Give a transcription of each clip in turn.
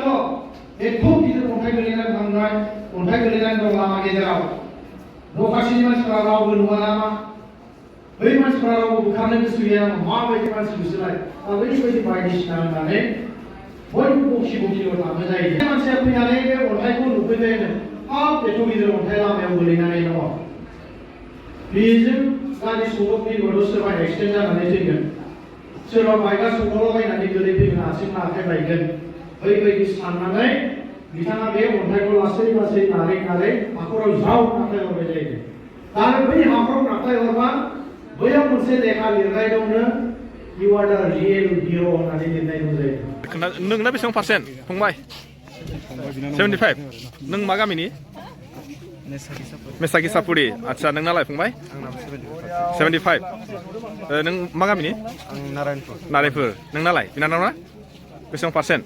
एथ' गिदिर अन्थाइ गोलैनानै थांनाय अन्थाइ गोलैनानै दं लामा गेजेराव न'खाथिनि मानसिफ्रा रावबो नुवा नामा बै मानसिफ्रा रावबो बुखारनो गोसो गैया माबायदि मानसि बिसोरलाय बैबायदि बायदिसिना होननानै बयबो बखि बखिल' थाङो जायो मानसिया फैनानै बे अन्थाइखौ नुफैबायनो हाब एथ' गिदिर अन्थाइ लामायाव गोलैनानै दङ बेजों गारि सौग्रावफैबाथ' सोरबा एक्सिडेन्ट जानानै थैगोन सोरबा बाइकआ सौग्रावलाबायनानै गोलैफैगोन आथिं आखाइ बायगोन बैबायदि साननानै बिथाङा बे अन्थाइखौ लासै लासै नारै नारै हाखराव ज्राव नाख्लायहरबाय जायो आरो बै हाखराव नाख्लायहरबा बैयाव मोनसे लेखा लिरनाय दंनो इउ आर दा रियेल हिर' होननानै लिरनाय दं जायो नोंना बेसेबां पार्सेन्ट फंबाय 75 नों मा गामिनि मेसागि सापुरि आच्छा नोंनालाय फंबाय 75 नों मा गामिनि नारायणपुर नोंनालाय बिनानावना बेसेबां पार्सेन्ट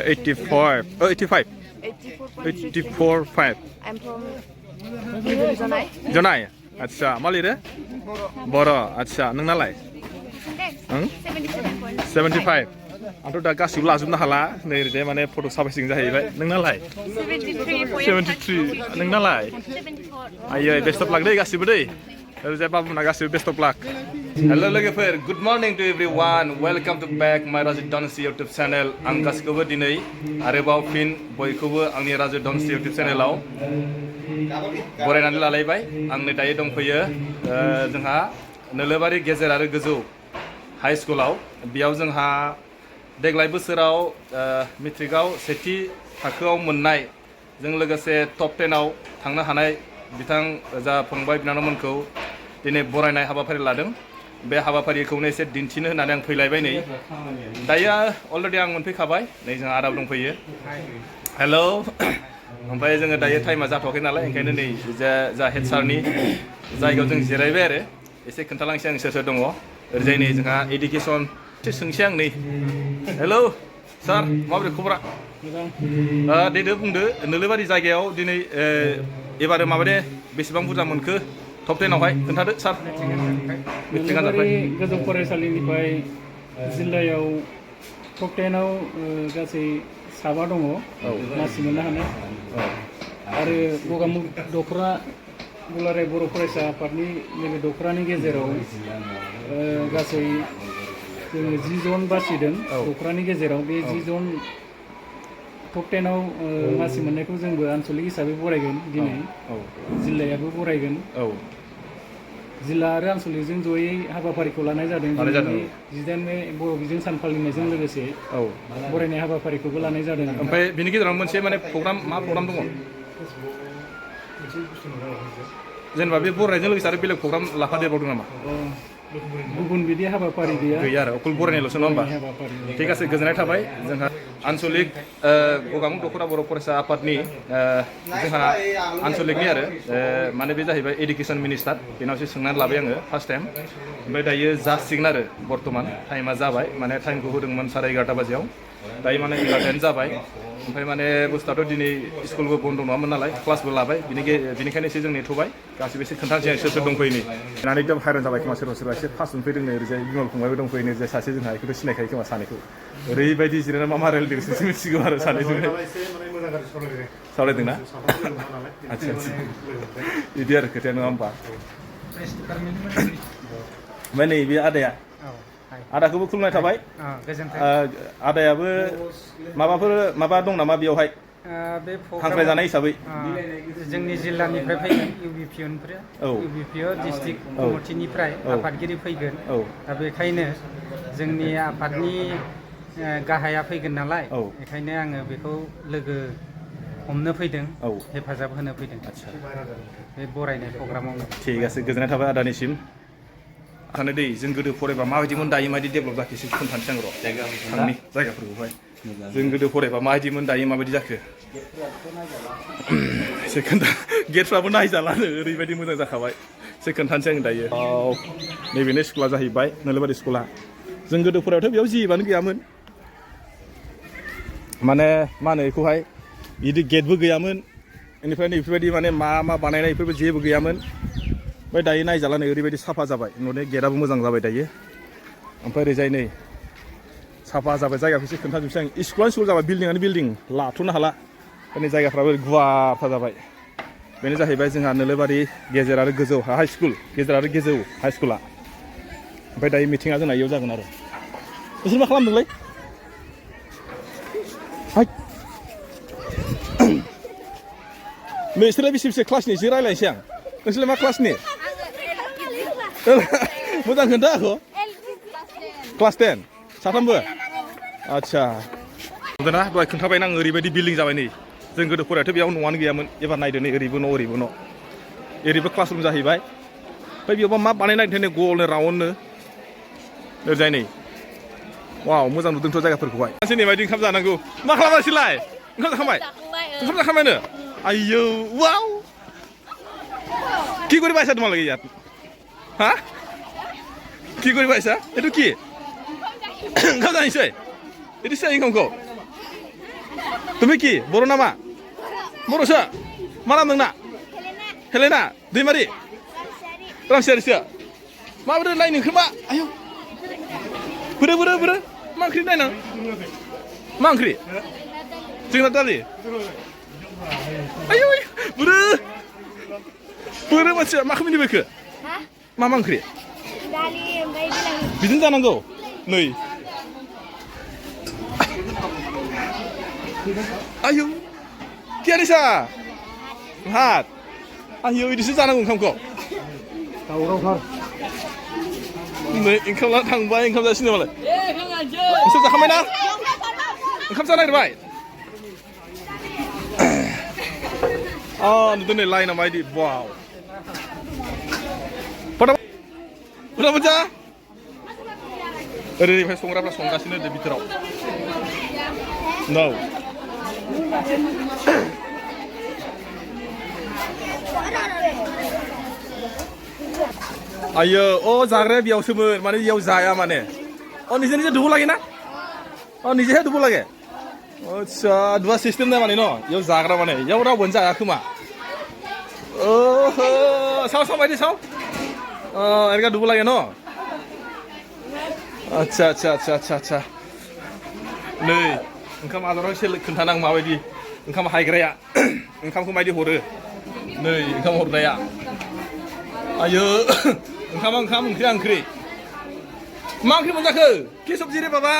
85 जनाय आच्छा मा लिरो बर' आच्छा नोंनालाय 75 आंथ' दा गासिबो लाजोबनो हाला नै ओरैजाय माने फट' साफायसिगोन जाहैबाय नोंनालाय 73 नोंनालाय आयै बेस्ट अफ लाक दै गासिबो दै ओरैजाय बाबुमोना गासिबो बेस्ट अफ लाक हेल' लोगोफोर good morning to everyone welcome to back my Raju डनसि YouTube channel आं गासिखौबो दिनै आरोबाव फिन बयखौबो आंनि राजु डनसि इउटुब चेनेलाव बरायनानै लालायबाय आं नै दायो दंफैयो जोंहा नोलोबारि गेजेर आरो गोजौ हाई स्कुलाव बेयाव जोंहा देग्लाय बोसोराव मेट्रिकआव सेथि थाखोआव मोननाय जों लोगोसे टप 10आव थांनो हानाय बिथां जा फंबाय बिनानावमोनखौ दिनै बरायनाय हाबाफारि लादों बे हाबाफारिखौनो एसे दिन्थिनो होननानै आं फैलायबाय नै दायो अलरेडि आं मोनफैखाबाय नै जोंहा आदाब दंफैयो हेल' ओमफ्राय जोङो दायो टाइमा जाथ'वाखै नालाय ओंखायनो नै जा हेड सारनि जायगायाव जों जिरायबाय आरो एसे खोन्थालांसै आं सोर सोर दङ ओरैजाय नै जोंहा इडुकेसन एसे सोंसै आं नै हेलौ सार माबोरै खबरा दे बुंदो नोलोबारि जायगायाव दिनै एबार माबादे बेसेबां बुरजा मोनखो टप 10आवहाय खोन्थादो सार नोलोबारि गोजौ फरायसालिनिफ्राय जिल्लायाव टप 10आव गासै साबा दङ मासि मोननो हानाय आरो गगामुग दख'रा दुलाराय बर' फरायसा आफादनि नैबे दख'रानि गेजेराव गासै जोङो 10 जन बासिदों दख'रानि गेजेराव बे 10 जन टप 10आव मासि मोननायखौ जोंबो आनसलिक हिसाबै बरायगोन दिनै जिल्लायाबो बरायगोन जिल्ला आरो आनसलिकजों जयै हाबाफारिखौ लानाय जादों 18 मे बर' बिजों सान फालिनायजों लोगोसे बरायनाय हाबाफारिखौबो लानाय जादों ओमफ्राय बिनि गेजेराव मोनसे माने मा प्रग्राम दङ जेनेबा बे बरायनायजों लोगोसे आरो बेलेग प्रग्राम लाफादेरबावदों नामा गुबुन बिदि हाबाफारि गैया आरो अकल बरायनायल'सो नङा होमबा ठीक আছে गोजोननाय थाबाय जोंहा आनसलिक गगामुग दख'रा बर' फरायसा आफादनि जोंहा आनसलिकनि आरो माने बे जाहैबाय इडुकेसन मिनिस्टार बेनावसो सोंनानै लाबाय आङो फार्स्ट टाइम ओमफ्राय दायो जासिगोन आरो बर्थमान टाइमा जाबाय माने टाइमखौ होदोंमोन 11:30 बाजियाव दायो माने 11 जाबाय ओमफ्राय माने बुस्थुआथ' दिनै स्कुलबो बन्द' नङामोन नालाय क्लासबो लाबाय बिनिखायनो एसे जों नेथ'बाय गासिबो एसे खोन्थानोसै आं सोर सोर दंफैयो नै होननानै एकदम हायरान जाबाय खोमा सोरबा एसे फार्स्ट मोनफैदों नै ओरैजाय बिमल फंबायबो दंफैयो नै ओरैजाय सासे जोंहा बेखौथ' सिनायखायो खोमा सानैखौ ओरैबायदि जिरायना मा रायलायदोंसो मिथिगौ आरो सानैजों सावरायदोंना आच्छा बिदि आरो खोथाया नङा होमबा ओमफ्राय नै बे आदाया आदाखौबो खुलुमनाय थाबाय आदायाबो माबा दं नामा बेयावहाय बे हांख्राय जानाय हिसाबै जोंनि जिल्लानिफ्राय फैगोन इउबिपिअ डिस्ट्रिक्ट कमिटिनिफ्राय आफादगिरि फैगोन दा बेखायनो जोंनि आफादनि गाहाया फैगोन नालाय बेखायनो आङो बेखौ लोगो हमनो फैदों हेफाजाब होनो फैदों बे बरायनाय प्रग्रामाव ठीक আছে गोजोननाय थाबाय आदानिसिम थानो दै जों गोदो फरायबा माबायदिमोन दायो माबायदि डेभेलप जाखो एसे खोन्थानोसै आं र' थांनि जायगाफोरखौहाय जों गोदो फरायबा माबायदिमोन दायो माबायदि जाखो एसे खोन्था गेटफ्राबो नायजालानो ओरैबायदि मोजां जाखाबाय एसे खोन्थानोसै आं दायो नैबेनो स्कुला जाहैबाय नोलोबारि स्कुला जों गोदो फरायबाथ' बेयाव जेबोआनो गैयामोन माने मा होनो बेखौहाय बिदि गेटबो गैयामोन बेनिफ्राय बेफोरबायदि माने मा बानायनाय बेफोरबो जेबो गैयामोन ओमफ्राय दायो नायजाला नै ओरैबायदि साफा जाबाय न'नि गेटआबो मोजां जाबाय दायो ओमफ्राय ओरैजाय नै साफा जाबाय जायगाखौ एसे खोन्थाजोबसै आं स्कुल जाबाय बिल्डिंआनो बिल्डिं लाथ'नो हाला माने जायगाफ्राबो गुवारथार जाबाय बेनो जाहैबाय जोंहा नोलोबारि गेजेर आरो गोजौ हाइ स्कुल गेजेर आरो गोजौ हाइ स्कुला ओमफ्राय दायो मिटिङा जोंना इयाव जागोन आरो नोंसोर मा खालामदोंलै नोंसोरो बेसे क्लासनि एसे रायज्लायनोसै आं नोंसोरलाय मा क्लासनि मोजां खोन्था आंखौ क्लास 10 साथामबो आदसा नुदोंना दहाय खोन्थाबायना आं ओरैबायदि बिल्डिं जाबाय नै जों गोदो फरायाथ' बेयाव न'आनो गैयामोन एबार नायदो नै ओरैबो न' ओरैबो न' ओरैबो क्लासरुम जाहैबाय ओमफ्राय बेयावबा मा बानायनायदों नै गलनो राउन्डनो ओरैजाय नै वाव मोजां नुदोंथ' जायगाफोरखौहाय सानसे बायदि ओंखाम जानांगौ मा खालामासैलाय ओंखाम जाखांबाय ओंखाम जाखांबायनो आयौ वाव কি কৰি পাইছা তোমালোকে ইয়াত হা কি কৰি পাইছা এইটো কি ओंखाम जानोसै इदिसो ओंखामखौ তুমি কি बर' नामा बर'सो मा नाम नोंना हेलेना दैमारि रामसियारिसो माबोरै लायनो ओंख्रि मा आयौ बोरो मा ओंख्रि नायनां मा ओंख्रि जोगोनार दालि आयौ बोरो मानसिया मा खामानि बेखो मा ओंख्रि दालि ओमफ्राय बिलाहि बिदिनो जानांगौ नै आयौ कियानिसा भात आयौ इदिसो जानांगौ ओंखामखौ नै ओंखाम लाना थांबाय ओंखाम जासिनो मालाय नोंसोर जाखांबाय ना ओंखाम जानो नागिरबाय नुदों नै लाइना माबायदि वाव उdah baca ओरैनिफ्राय संग्राफ्रा संगासिनो दे बिथोराव no ayo oh जाग्राया बेयावसोमोन माने बेयाव जाया माने निजे दुबो लागे ना निजेहाय दुबो लागे आच्छा दुआ सिस्टेम ना माने न बेयाव जाग्रा माने बेयाव रावबोनो जाया खोमा ओहो साव बायदि साव एरगा दुबो लागे न आच्छा नै ओंखाम आदाराव एसे खोन्थानां माबायदि ओंखाम हायग्राया ओंखामखौ माबायदि हरो नै ओंखाम हरनाया आयो ओंखाम ओंख्रि मा ओंख्रि मोनजाखो कि सबजि रे बाबा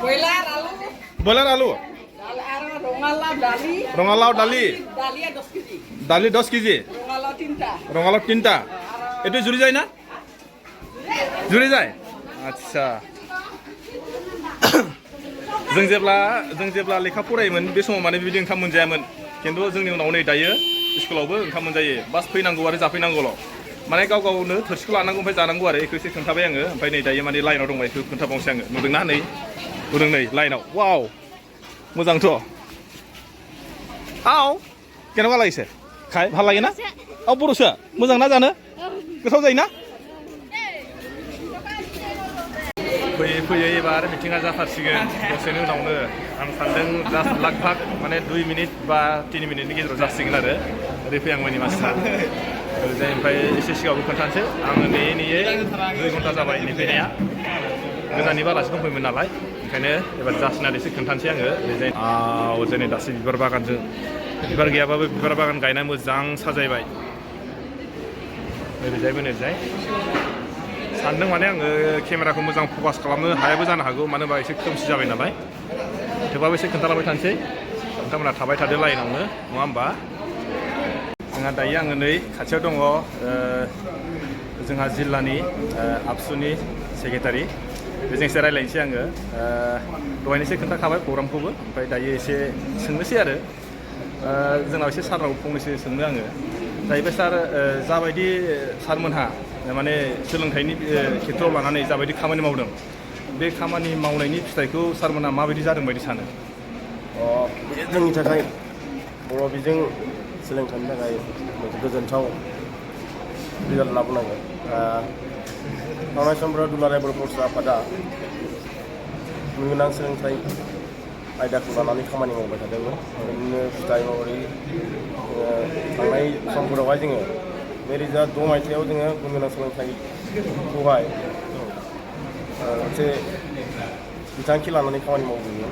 बयलार आलु रङालाव दालि दालि 10 केजि रङालाव 3टा एटु जुरि जाय ना जुरि जाय आच्छा जों जेब्ला लेखा फरायोमोन बे समाव माने बिदि ओंखाम मोनजायामोन खिन्थु जोंनि उनाव नै दायो स्कुलावबो ओंखाम मोनजायो बास फैनांगौ आरो जाफैनांगौल' माने गाव गावनो थोरसिखौ लानांगौ ओमफ्राय जानांगौ आरो बेखौ एसे खोन्थाबाय आङो ओमफ्राय नै दायो माने लाइनाव दंबाय बेखौ खोन्थाबावनोसै आङो नुदोंना नै नुदों नै लाइनाव वाव मोजांथ' आव केनेकुवा লাগিছে खाय ভাল লাগে ना बर'सो मोजां ना जानो गोथाव जायोना फैयै एबार मिटिङा जाथारसिगोन दसेनि उनावनो आं सानदों जास्ट लाग माने 2 मिनिट बा 3 मिनिटनि गेजेराव जासिगोन आरो ओरै फैहांबायनि मानसिफ्रा ओरैजाय ओमफ्राय एसे सिगाङावबो खोन्थानोसै आङो नेयै 2 घन्टा जाबाय नेफैनाया गोजाननि बालासो दंफैयोमोन नालाय ओंखायनो एबार जासिनानै एसे खोन्थानोसै आङो ओरैजाय जोंनि दासो बिबार बागानजों बिबार गैयाबाबो बिबार बागान गायना मोजां साजायबाय ओरैजाय सानदों माने आङो केमेराखौ मोजां फकास खालामनो हायाबो जानो हागौ मानो होनबा एसे खोमसि जाबाय नालाय थेवबाबो एसे खोन्थालांबाय थानोसै नोंथांमोना थाबाय थादो लाइनावनो नङा होमबा जोंहा दायो आङो नै खाथियाव दङ जोंहा जिल्लानि आबसुनि सेक्रेटारि बेजों एसे रायज्लायनोसै आङो दहायनो एसे खोन्थाखाबाय प्रग्रामखौबो ओमफ्राय दायो एसे सोंनोसै आरो जोंनाव एसे सारनाव फंनैसो सोंनो आङो जाहैबाय सार जाबायदि सारमोनहा माने सोलोंथाइनि खेथ्रआव लानानै जाबायदि खामानि मावदों बे खामानि मावनायनि फिथाइखौ सारमोनहा माबायदि जादों बायदि सानो जोंनि थाखाय बर' बिजों सोलोंथाइनि थाखाय मोनसे गोजोनथाव रिजाल्ट लाबोनांगोन थांनाय समफोराव दुलाराय बर' फरायसा आफादा गुनगोनां सोलोंथाइ आयदाखौ लानानै खामानि मावबाय थादोंमोन बिदिनो फिथाइ महरै थांनाय समफोरावहाय जोङो 2006 मायथाइयाव जोङो गुनगोनां सोलोंथाइखौहाय मोनसे बिथांखि लानानै खामानि मावबोयो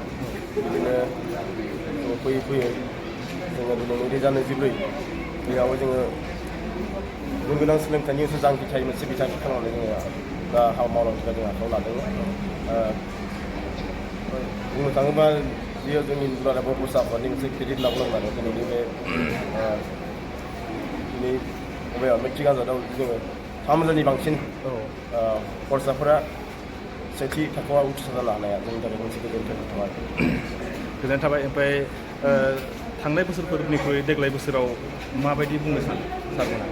बिदिनो फैयै फैयै जोङो दिनै 2024 बेयाव जोङो गुन गोनां सोलोंथाइनि मोनसे जांख्रिथाय मोनसे बिथांखि खालामनानै जोङो दा हाबा मावलांनो थाखाय जों आखायाव लादों बुंनो थाङोबा बेयो जोंनि दुलाराय बर' फरायसा आफादनि मोनसे क्रेडिट लाबोनांगोन आरो दिनैनि बे दिनै बबेयाव मेट्रिक आनजादाव जोङो 3,000नि बांसिन फरायसाफोरा सेथि थाखोआव उथ्रिसार जानो हानाया जोंनि थाखाय मोनसे गोजोनथाव थाबाय गोजोननाय थाबाय ओमफ्राय थांनाय बोसोरफोरनिख्रुइ देग्लाय बोसोराव माबायदि बुंनो सानो सारमोना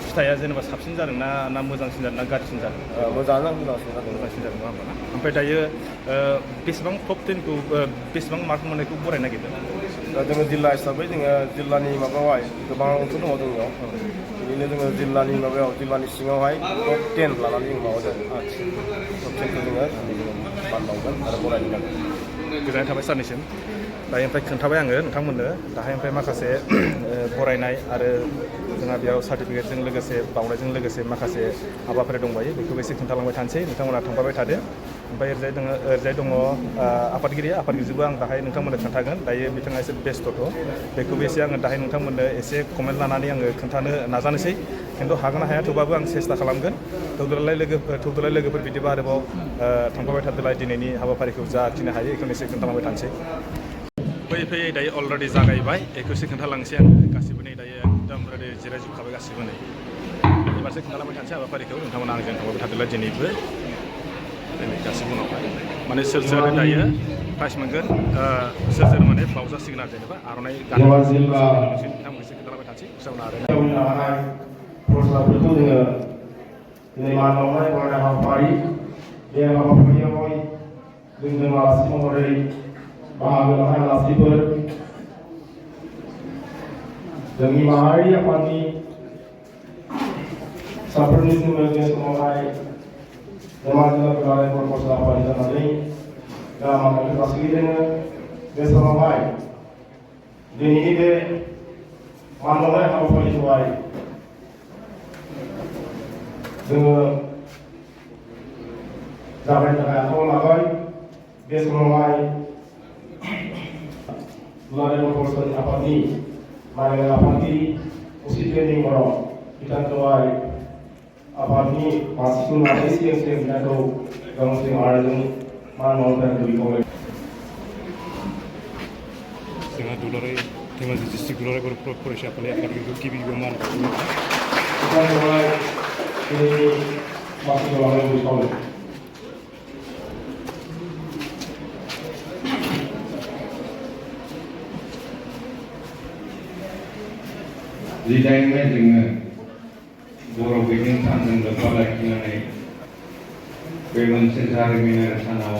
फिथाइया जेनेबा साबसिन जादों ना मोजांसिन जादों ना गाज्रिसिन जादों मोजांसिन जादों नङा होमबा ना ओमफ्राय दायो बेसेबां टप 10खौ बेसेबां मार्क मोननायखौ बरायनो नागिरदों दा जोङो जिल्ला हिसाबै जोङो जिल्लानि माबायावहाय गोबां अंक दङ जोंनियाव बिदिनो जोङो जिल्लानि माबायाव जिल्लानि सिङावहाय टप 10 लानानै जों माबादों टप 10खौ जोङो मान बावगोन आरो बरायनो नांगोन गोजोननाय थाबाय सारनिसिम दायो ओमफ्राय खोन्थाबाय आङो नोंथांमोननो दाहाय ओमफ्राय माखासे बरायनाय आरो जोंहा बेयाव सार्टिफिकेटजों लोगोसे बावनायजों लोगोसे माखासे हाबाफारि दंबायो बेखौबो एसे खोन्थालांबाय थानोसै नोंथांमोना थांफाबाय थादो ओमफ्राय ओरैजाय दङ आफादगिरिजोंबो आं दाहाय नोंथांमोननो खोन्थागोन दायो बिथाङा एसे बेस्थ'थ' बेखौबो एसे आङो दाहाय नोंथांमोननो एसे कमेन्ट लानानै आङो खोन्थानो नाजानोसै खिन्थु हागोन ना हाया थेवबाबो आं सेस्था खालामगोन थौदोलाय लोगोफोर बिदिबा आरोबाव थांफाबाय थादोलाय दिनैनि हाबाफारिखौ जाखिनो हायो बेखौनो एसे खोन्थालांबाय थानोसै फैयै दायो अलरेडि जागायबाय बेखौ एसे खोन्थालांसै आं गासिबो नै दायो एकदम रेडि जिरायजोबखाबाय गासिबो नै एबारसो खोन्थालांबाय थानोसै हाबाफारिखौ नोंथांमोना आंजों थांबाय थादोलाय दिनैबो दिनै गासिबो उनावहाय माने सोर दायो प्राइज मोनगोन सोर माने बावजासिगोन आरो जेनेबा आर'नाइ गानोसै नोंथांमोन एसे खोन्थालांबाय थानोसै खुसावना आरो फरायसाफोरखौ जोङो दिनै मान बावनाय फरायनाय हाबाफारि बे हाबाफारियावहाय जोंजों आलासि महरै बाहागो लानाय आलासिफोर जोंनि माहारि आफादनि साफ्रोमनिसिमबो बे समावहाय जमा दुलाराय बर' फरायसा आफाद जानानै गाहाम हामलायनायखौ जासिगिरदों बे समावहाय दिनैनि बे मान बावनाय हाबाफारिखौहाय जोङो जागायनो थाखाय आखायाव लाबाय बे समावहाय दुलाराय बर' फरायसा आफादनि मानगोनां आफादगिरि असित बर' बिथांखौहाय आफादनि मानसिखौ लानानै सिगां बिथांखौ गांसे आर'जों मान बावनो थाखाय खावलाय जोंहा दुलाराय धेमाजि डिस्ट्रिक्ट दुलाराय बर' फरायसा आफादनि आफादगिरिखौ गिबियाव मान बावो बिथांखौहाय दिनैनि मासिखौ लानानै खावलाय जिदाइननिफ्राय जोङो बर' बिजों सानजों लोब्बा लाखिनानै बे मोनसे जारिमिनारि सानाव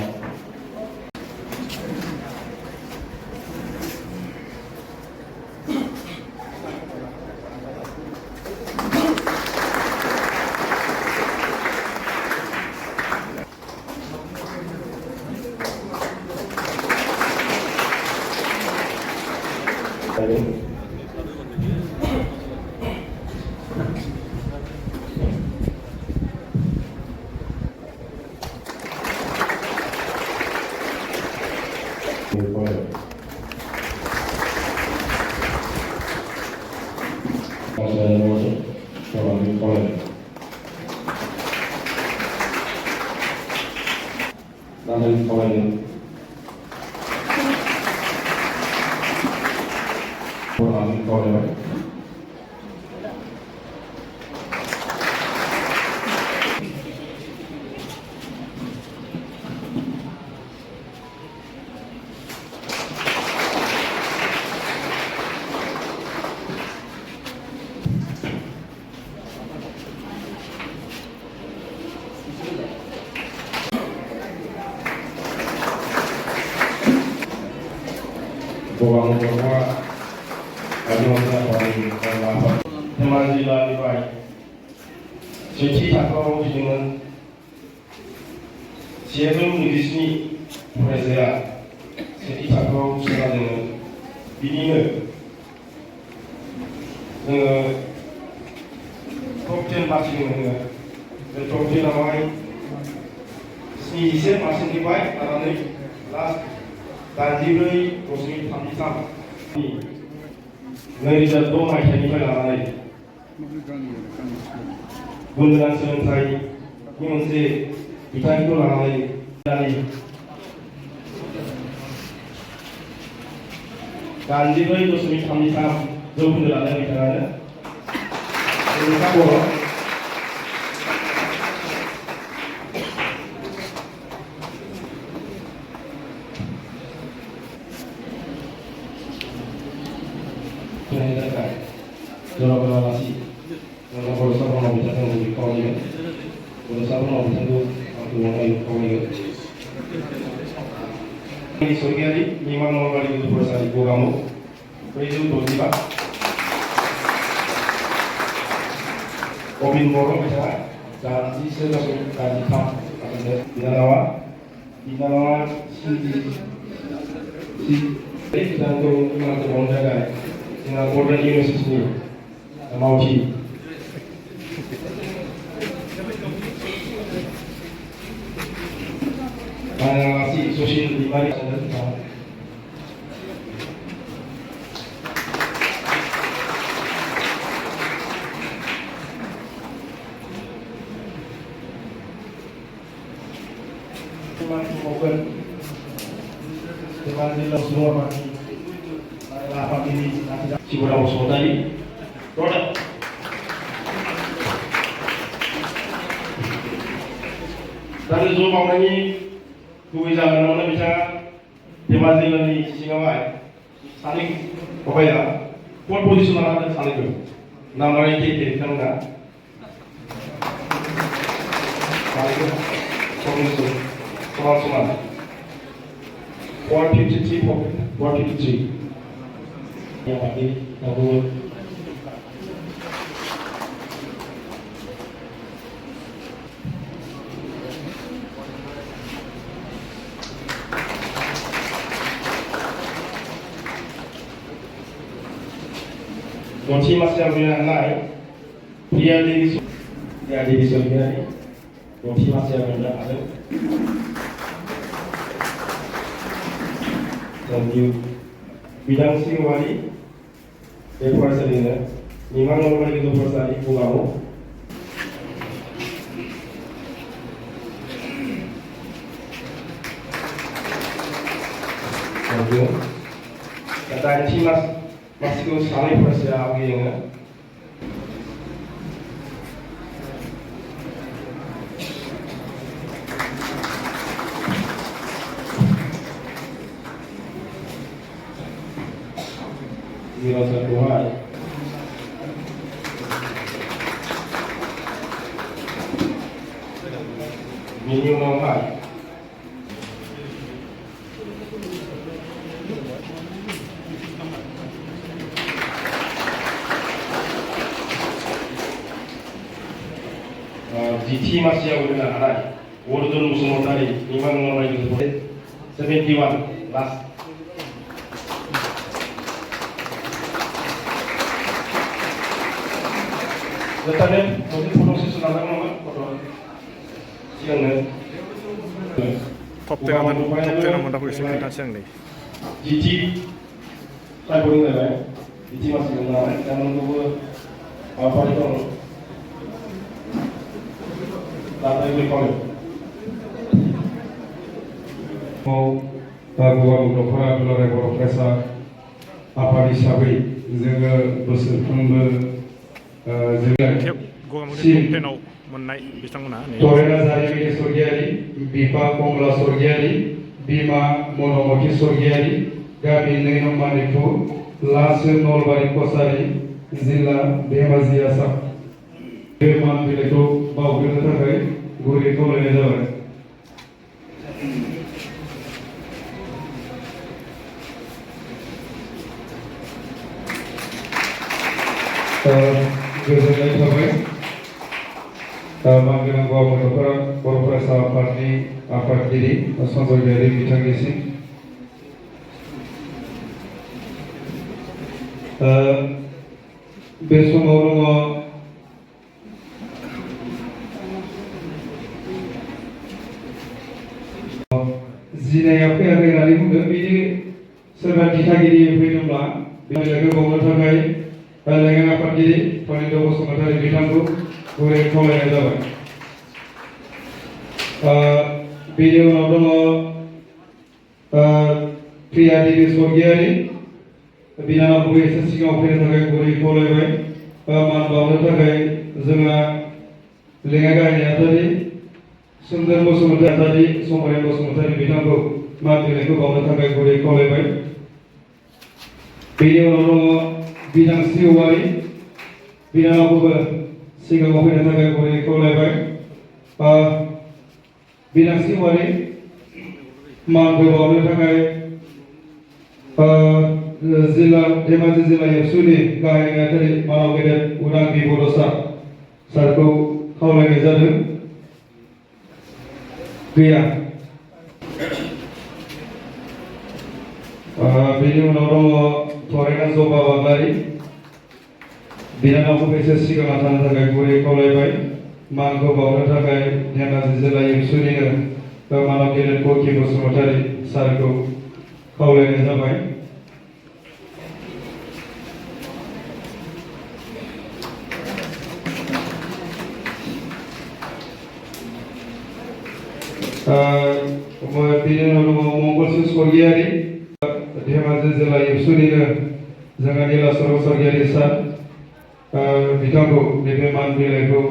धेमाजि जिल्लानिफ्राय सेथि थाखोआव उथ्रिदोंमोन 797 फरायसाया सेथि थाखोआव उथ्रिसारदोंमोन बिनिनो जोङो टप 10 बासिदोंमोन जोङो बे टप 10आवहाय 71%निफ्राय लानानै लास्ट 84.33 2006 मायथाइनिफ्राय लानानै गुन गोनां सोलोंथाइनि मोनसे बिथांखिखौ लानानै दानि 84.33 जौखोन्दो लानाय बिथाङानो बर' जराबरालासि बर' साफानाव बिथांखौ खावलायगोन बर' साफानाव बिथांखौ आंखौ खावलायगोन सरगियारि निमा नलबारि गोजौ फरायसालि गगामु 465 अबिन बर' बिथाङा 80.83 बिनानावा बिथांखौ गोबां जायगा जोंहा बड'लेण्ड इउनिभार्सिटिनि मावथि आलासि social बिमारि maupun dengan nilai semua bagi lapan ini si Budaya Sodari produk dan ज' मावनायनि गुबै जाहोनावनो बिथाङा धेमाजि जिल्लानि सिङावहाय सानै फंबाया फर्थ पजिसन लानानै सानैबो नाम्बार 88 बिथांमोना सानैबो समान 453 yang bagi kabur Kunci masih yang naik dia di Sorgiani kunci masih yang ada dan di bidang singwari farasalina Nimang Nolbaри Gozo Farasalina Gogamo dan kata cimas masih ko सानै फरायसाया आवगायो dirasa kuat minimum high GT masih yang udah naik Wardon Musumotari Nimang Nolbari Gozo 71 last Letaknya, mungkin produksi senang banget, foto siangnya. Top 10 mudah gue sih siang nih. GT, saya boleh nggak? GT masih menarik, jangan lupa apa itu? Data yang berikutnya. Mau gua beberapa dolar profesor apa disabai, jaga bersama खेब गगामुनि top 10आव मोननाय बिथांमोना Torena Zarimini Sorgiani, Bipa Kongla Sorgiani, Bima Monomoti Sorgiani, Gabi Neno Manipur, Lansir Nolbaри Kosari, Zilla Dhemaji Asam. Firman Bileto Baugir Takai, Guri Kolene Jawa. Goजोननाय थाबाय मानगोनां गथ'फोरा बर' फरायसा आफादनि आफादगिरि संजयगिरि बिथांनिसिम बे समाव दङ जिनाया फैयाखै होननानै बुंदों बिदि सोरबा दिथागिरि फैदोंब्ला बिलाइखौ बावनो थाखाय लाइमोन आफादगिरि फनिन्द्र बसुमतारी बिथांखौ गुरै खावलायनाय जाबाय। बेनि उनाव दङ प्रिया देबि स्वर्गियारि बिनानावखौबो एसे सिगाङाव फैनो थाखाय गुरै खावलायबाय। मान बावनो थाखाय जोंहा लेङाइ गाहाय नेहाथारि सुन्दर बसुमतारी समरेन बसुमतारी बिथांखौ मान बिलाइखौ बावनो थाखाय गुरै खावलायबाय। बेनि उनाव दङ बिदांस्रि औवारि बिनानावखौबो सिगाङाव फैनो थाखाय गुरै खावलायबाय। बिदांस्रि औवारि मानखौ बावनो थाखाय जिल्ला धेमाजि जिल्ला एबसुनि गाहाय नेहाथारि मानाव गेदेर उदां बि बड'सा सारखौ खावलायनाय जादों। गैया। बेनि उनाव दङ फरायना जबा बाग्लारि बिनानावखौ एसे सिगाङाव थानो थाखाय गुरै खावलायबाय। मानखौ बावनो थाखाय धेमाजि जिल्ला एबसुनिनो मानाव गेदेर ककि बसुमतारी सारखौ खावलायनाय जाबाय। बेनि उनाव दङ मंगलसिं स्वर्गियारि धेमाजि जिल्ला एबसुनिनो जोंहा नीलाचल स्वर्गियारि सार बिथांखौ नैबे मान बिलाइखौ।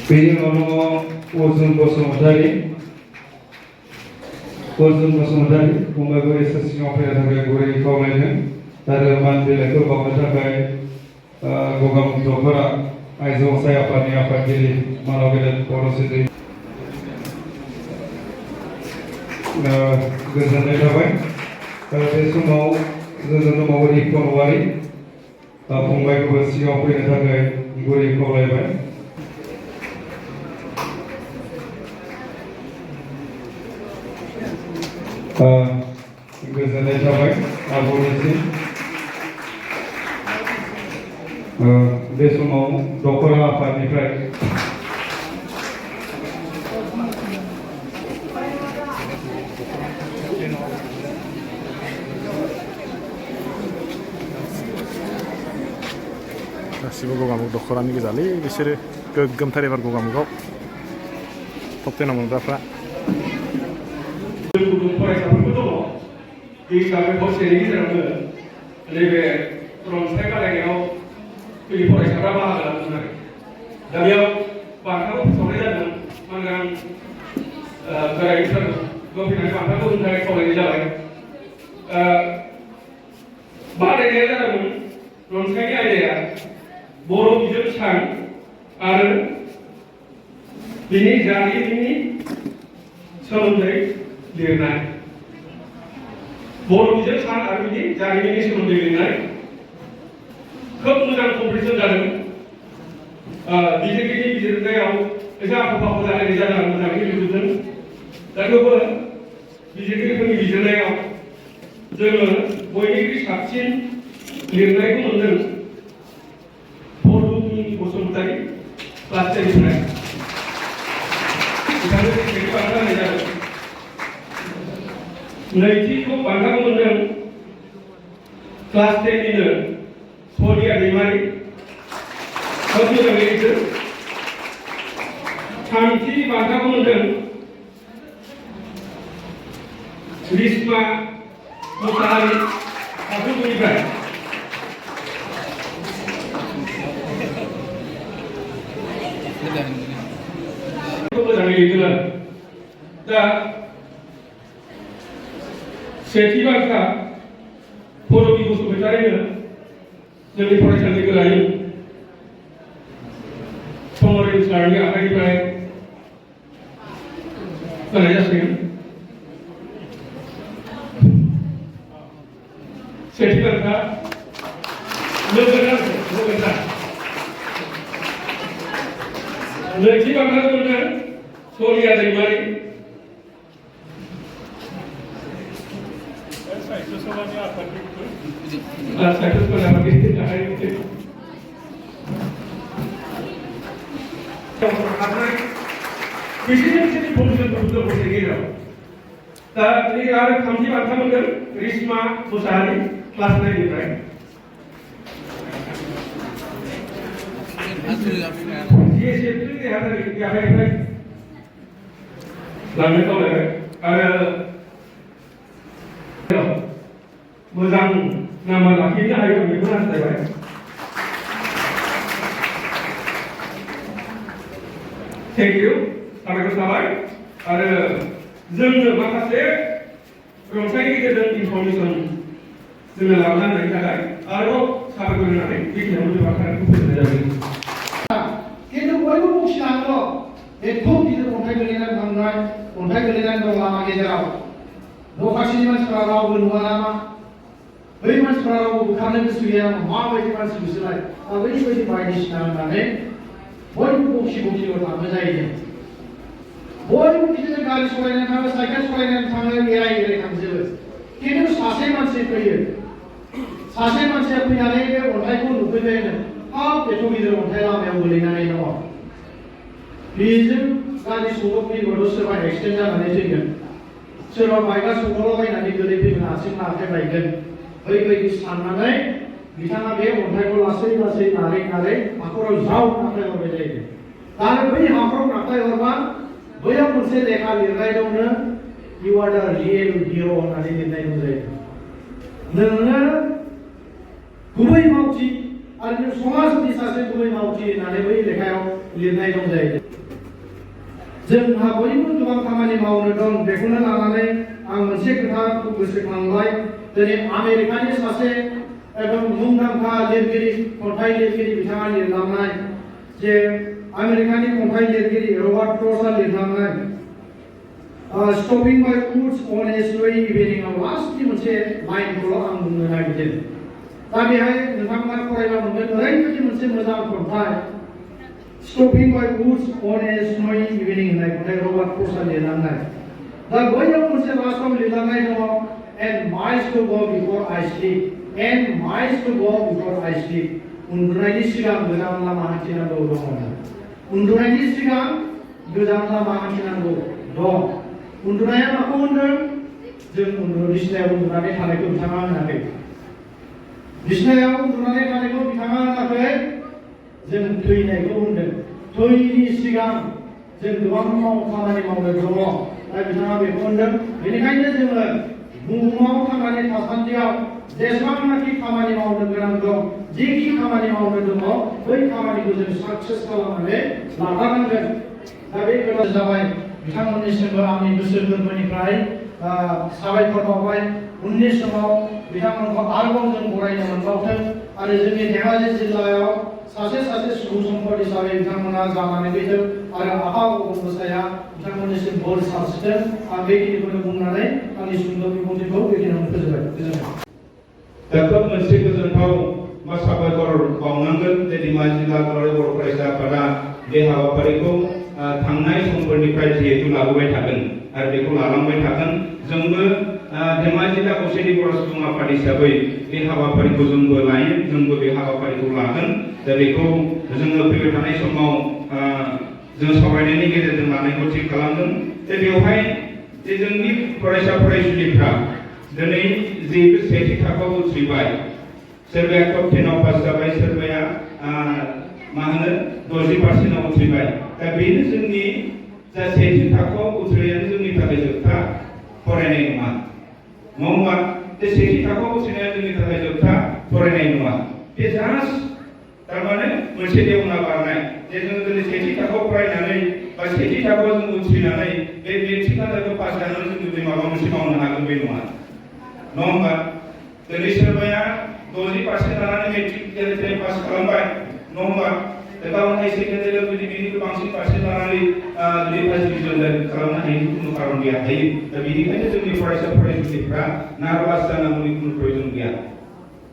बेनि उनाव दङ अर्जुन बसुमतारी फंबायखौ एसे सिगाङाव फैनो थाखाय गुरै खावलायदों आरो मान बिलाइखौ बावनो थाखाय गगामुखफोरा आइजो अनसाय आफादनि आफादगिरि मानाव गेदेर बर'सिद्रि गोजोननाय थाबाय। बे समाव जों दंबावो रिपन औवारि फंबायखौबो सिगाङाव फैनो थाखाय गुरै खावलायबाय। गोजोननाय थाबाय आब'निसिम। बे समाव दखरा आफादनिफ्राय गासिबो गगामुग दख'रानि गोजालै बिसोरो गोग्गोमथार एबार गगामुगाव टप 10 मोनग्राफ्रा। फरायसाफोरबो दङ। बे गामि हरसेनि गेजेरावनो नैबे रनसाय बादायनायाव जोंनि फरायसाफ्रा बाहागो लादोंमोन आरो दा बेयाव बान्थाखौ फोसावनाय जादों। मानोना गोरायुंसारखौ फैनानै बान्थाखौ होनो थाखाय खावलायनाय जाबाय। बादायनाया जादोंमोन रनसायनि आयदाया बर' बिजों सान आरो बिनि जारिमिननि सोमोन्दै लिरनाय। बर' बिजों सान आरो बिनि जारिमिननि सोमोन्दै लिरनाय खोब मोजां कम्पिटिसन जादों। बिजिरगिरिनि बिजिरनायाव एसे आख' फाख' जालायनाय जादों आरो मोजाङै लिरजोबदों। दा थेवबो बिजिरगिरिफोरनि बिजिरनायाव जोङो बयनिख्रुइ साबसिन लिरनायखौ मोनदों बर'नि बसुमतारी क्लास 10 निफ्राय बिथांनो सेथि बान्था होनाय जादों। नैथिखौ बान्थाखौ मोनदों क्लास 10 निनो सनिया दैमारि खोब मोजाङै लिरदों। थामथि बान्थाखौ मोनदों रिश्मा मुसाहारि थाखो 2 निफ्राय। मोजाङै लिरदों आरो दा सेथि बान्था फरबि बसुमतारीनो जोंनि फरायसालिनि गोरायुं समरेन सारनि आखाइनिफ्राय होनाय जासिगोन। सेथि बान्था लोगोसा नैथि बान्थाखौ मोनदों सनिया दैमारि। साहित्य सभानि आफादगिरि थाखाय बिसोरनि बिसोरनि भबिष्यतफोरखौ गथ'फोरनि गेजेराव दा दिनै आरो थामथि बान्था मोनदों रिश्मा मुसाहारि क्लास 9 निफ्राय GSF देहाफारिनिफ्राय लांनो खावलायबाय आरो मोजां नाम्बार लाखिनो हायो बेखौ हास्थायबाय थेंक इउ साबायखर थाबाय आरो जोंनो माखासे रंजानायनि गेजेरजों इनफरमेसन जोङो लाबोना होनायनि थाखाय आरोबाव साबायखर होनानै बेखिनियावनो बाथ्राखौ फोजोबनाय जाबाय खिन्थु बयबो बुजिनांगौ एथ' गिदिर अन्थाइ गोलैनानै थांनाय अन्थाइ गोलैनानै दं लामा गेजेराव दखासिनि मानसिफ्रा रावबो नुवा नामा बै मानसिफ्रा रावबो बुखारनो गोसो गैया माबायदि मानसि बिसोरलाय बैबायदि बायदिसिना होननानै बयबो बखिल' थाङो जायो बयबो बिदिनो गारि सालायनानै थाङो साइकेल सालायनानै थाङो एराय थांजोबो खिन्थु सासे मानसि फैयो सासे मानसिया फैनानै बे अन्थाइखौ नुफैबायनो हाब एथ' गिदिर अन्थाइ लामायाव गोलैनानै दङ बेजों गारि सौदावफैबाथ' सोरबा एक्सिडेन्ट जानानै थैगोन सोरबा बाइकआ सौदावलाबायनानै गोलैफैगोन आथिं आखाइ बायगोन बैबायदि साननानै बिथाङा बे अन्थाइखौ लासै लासै नारै हाखराव जाव नाख्लायहरबाय जायो आरो बै हाखराव नाख्लायहरबा बैयाव मोनसे लेखा लिरनाय दंनो इउ आर दा रियेल हिर' होननानै लिरनाय दं जायो नोङो गुबै मावथि आरो नों समाजनि सासे गुबै मावथि होननानै बै लेखायाव लिरनाय दं जायो जोंहा बयबो गोबां खामानि मावनो दं बेखौनो लानानै आं मोनसे खोथाखौ गोसोखांबाय दिनै आमेरिकानि सासे एकदम मुंदांखा लिरगिरि खन्थाइ लिरगिरि बिथाङा लिरलांनाय जे आमेरिकानि खन्थाइ लिरगिरि रबार्ट फ्रस्टआ लिरलांनाय स्टपिं बाय उड्स अन ए स्नोई इभिनिंआव लास्टनि मोनसे लाइनखौल' आं बुंनो नागिरदों दा बेहाय नोंथांमोना फरायबा मोनगोन ओरैबायदि मोनसे मोजां खन्थाइ स्टपिं बाय उड्स अन ए स्नोई इभिनिं होननाय खन्थाइ रबार्ट फ्रस्टआ लिरलांनाय दा बैयाव मोनसे लास्टआव लिरलांनाय दङ and miles to go before I sleep and miles to go before I sleep उन्दुनायनि सिगां गोजान लामा हान्थिनांगौ दङ उन्दुनायनि सिगां गोजान लामा हान्थिनांगौ दं उन्दुनाया माखौ होनदों जों बिसिनायाव उन्दुनानै थानायखौ बिथाङा होनाखै बिसिनायाव उन्दुनानै थानायखौ बिथाङा होनाखै जों थैनायखौ होनदों थैनि सिगां जों गोबां खामानि मावनो दङ दा बिथाङा बेखौ होनदों बेनिखायनो जोङो बुहुमाव थांनानै थासान्दियाव जेसेबांनाखि खामानि मावनो गोनां दं जेखि खामानि मावनो दङ बै खामानिखौ जों साक्सेस खालामनानै लाथारनांगोन दा बे खोथा जाबाय बिथांमोननिसिमबो आंनि गोसो गोरबोनिफ्राय साबायखर बावबाय उननि समाव बिथांमोनखौ आरोबाव जों बरायनो मोनबावथों आरो जोंनि धेमाजि जिल्लायाव सासे सुबुं सम्पद हिसाबै बिथांमोना जानानै फैदों आरो आफा गसाया बिथांमोननिसिम बोर सारस्रिदों आं बेखिनिखौनो बुंनानै आंनि सुंद' बिबुंथिखौ बेखिनियावनो फोजोबबाय गोजोन्थों दा खोब मोनसे गोजोनथाव बा साबायखर बावनांगोन जे धेमाजि जिल्ला दुलाराय बर' फरायसा आफादा बे हाबाफारिखौ थांनाय समफोरनिफ्राय जिहेतु लाबोबाय थागोन आरो बेखौ लालांबाय थागोन जोंबो धेमाजि जिल्ला खौसेथि बर' सुबुं आफाद हिसाबै बे हाबाफारिखौ जोंबो लायो जोंबो बे हाबाफारिखौ लागोन दा बेखौ जोङो फैबाय थानाय समाव जों सावरायनायनि गेजेरजों लानायखौ थि खालामदों जे बेवहाय जे जोंनि फरायसा फरायसुलिफ्रा दिनै जिहेतु सेथि थाखोआव उथ्रिबाय सोरबाया टप 10आव पास जाबाय सोरबाया मा होनो 60% उथ्रिबाय दा बेनो जोंनि जा सेथि थाखोआव उथ्रिनायानो जोंनि थाखाय जोबथा फरायनाय नङा होमबा जे सेथि थाखोआव उथ्रिनाया जोंनि थाखाय जोबथा फरायनाय नङा बे जास्ट थारमाने मोनसे देवना बारनाय जे जोङो दिनै सेथि थाखोआव फरायनानै बा सेथि थाखोआव जों उथ्रिनानै बे मेट्रिक आनजादखौ पास जानानै जों दिनै माबा मोनसे मावनो हागोन बे नङा होमबा दिनै सोरबाया 60% लानानै मेट्रिक जेरै पास खालामबाय नङा होमबा गावनि हाई सेकेन्डारियाव जुदि बिनिख्रुइ बांसिन पार्सेन्ट लानानै जुदि फार्स्ट डिभिजन खालामनो हायैनि कुनु खारन गैया हायो दा बेनिखायनो जोंनि फरायसा फरायसुलिफ्रा नार्भास जानांगौनि कुनु प्रयोजन गैया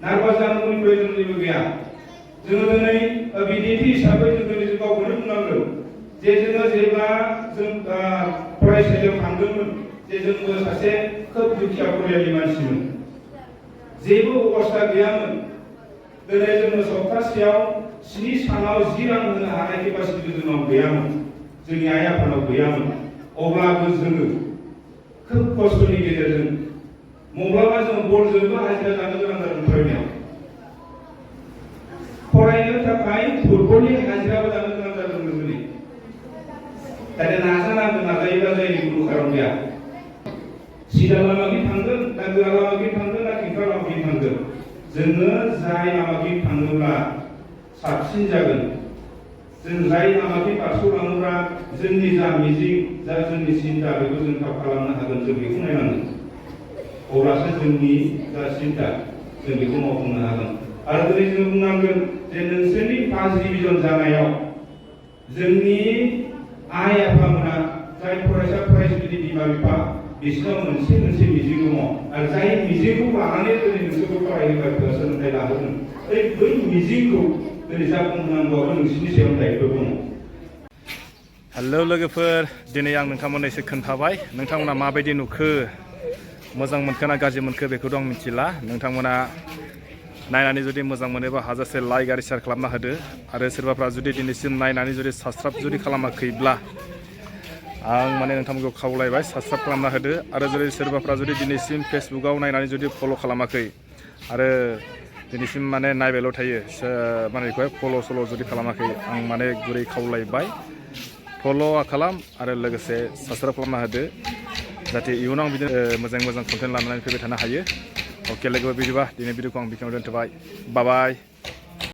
नार्भास जानांगौनि प्रयोजन जेबो गैया जोङो दिनै बिदिन्थि हिसाबै जों दिनै गावखौनो बुंनांगौ जे जोङो जेब्ला जों फरायसालियाव थांदोंमोन जे जोंबो सासे खोब दुखिया फरियालनि मानसिमोन जेबो अबस्था गैयामोन दिनै जोङो सप्तासेयाव 7 सानाव 10 रां होनो हानाय केपासिटि जोंनाव गैयामोन जोंनि आइ आफानाव गैयामोन अब्लाबो जोङो खोब खस्थ'नि गेजेरजों माब्लाबा जों बलजोंबो हाजिरा जानो गोनां जादों फरायनायाव फरायनो थाखाय फुटबलनि हाजिराबो जानो गोनां जादों जोंनि दा नाजानांगोन नाजायोब्ला जायनि खुनु खारन गैया सिदा लामाखै थांगोन ना गोरा लामाखै थांगोन ना खेंख्रा लामाखै थांगोन जोङो जाय लामाखै थाङोब्ला साबसिन जागोन जों जाय लामाखै बारस'लाङोब्ला जोंनि जा मिजिं जा जोंनि सिन्था बेखौ जों थाब खालामनो हागोन जों बेखौ नायनांगोन अब्लासो जोंनि जा सिन्था जों बेखौ मावफुंनो हागोन आरो दिनै जों बुंनांगोन जे नोंसोरनि फार्स्ट डिभिजन जानायाव जोंनि आइ आफामोना जाय फरायसा फरायसुलिनि बिमा बिफा बिसोरनाव मोनसे मिजिं दङ आरो जाय मिजिंखौ लानानै दिनै नोंसोरखौ फरायहोबाय सोलोंथाइ लाहोदों बै मिजिंखौ दिनै जाफुंहोनांगौआबो नोंसोरनि सायाव दायित्व दङ। हेलौ लोगोफोर दिनै आं नोंथांमोननो एसे खोन्थाबाय नोंथांमोना माबायदि नुखो मोजां मोनखो ना गाज्रि मोनखो बेखौथ' आं मिथिला नोंथांमोना नायनानै जुदि मोजां मोनोबा हाजासे लाइक आरो शेयार खालामना होदो आरो सोरबाफ्रा जुदि दिनैसिम नायनानै जुदि साबस्क्राइब जुदि खालामाखैब्ला आं माने नोंथांमोनखौ खावलायबाय साबस्क्राइब खालामना होदो आरो जुदि सोरबाफ्रा जुदि दिनैसिम फेसबुकाव नायनानै जुदि फल' खालामाखै आरो दिनैसिम माने नायबायल' थायो माने बेखौहाय फल' जुदि खालामाखै आं माने गुरै खावलायबाय फल' खालाम आरो लोगोसे साबस्क्राइब खालामना होदो जाहाथे इयुनाव बिदिनो मोजां कन्टेन्ट लानानै फैबाय थानो हायो। अके लोगो बिदिबा दिनै भिडिअखौ आं बेखिनियाव दोनथ'बाय बाय बाय।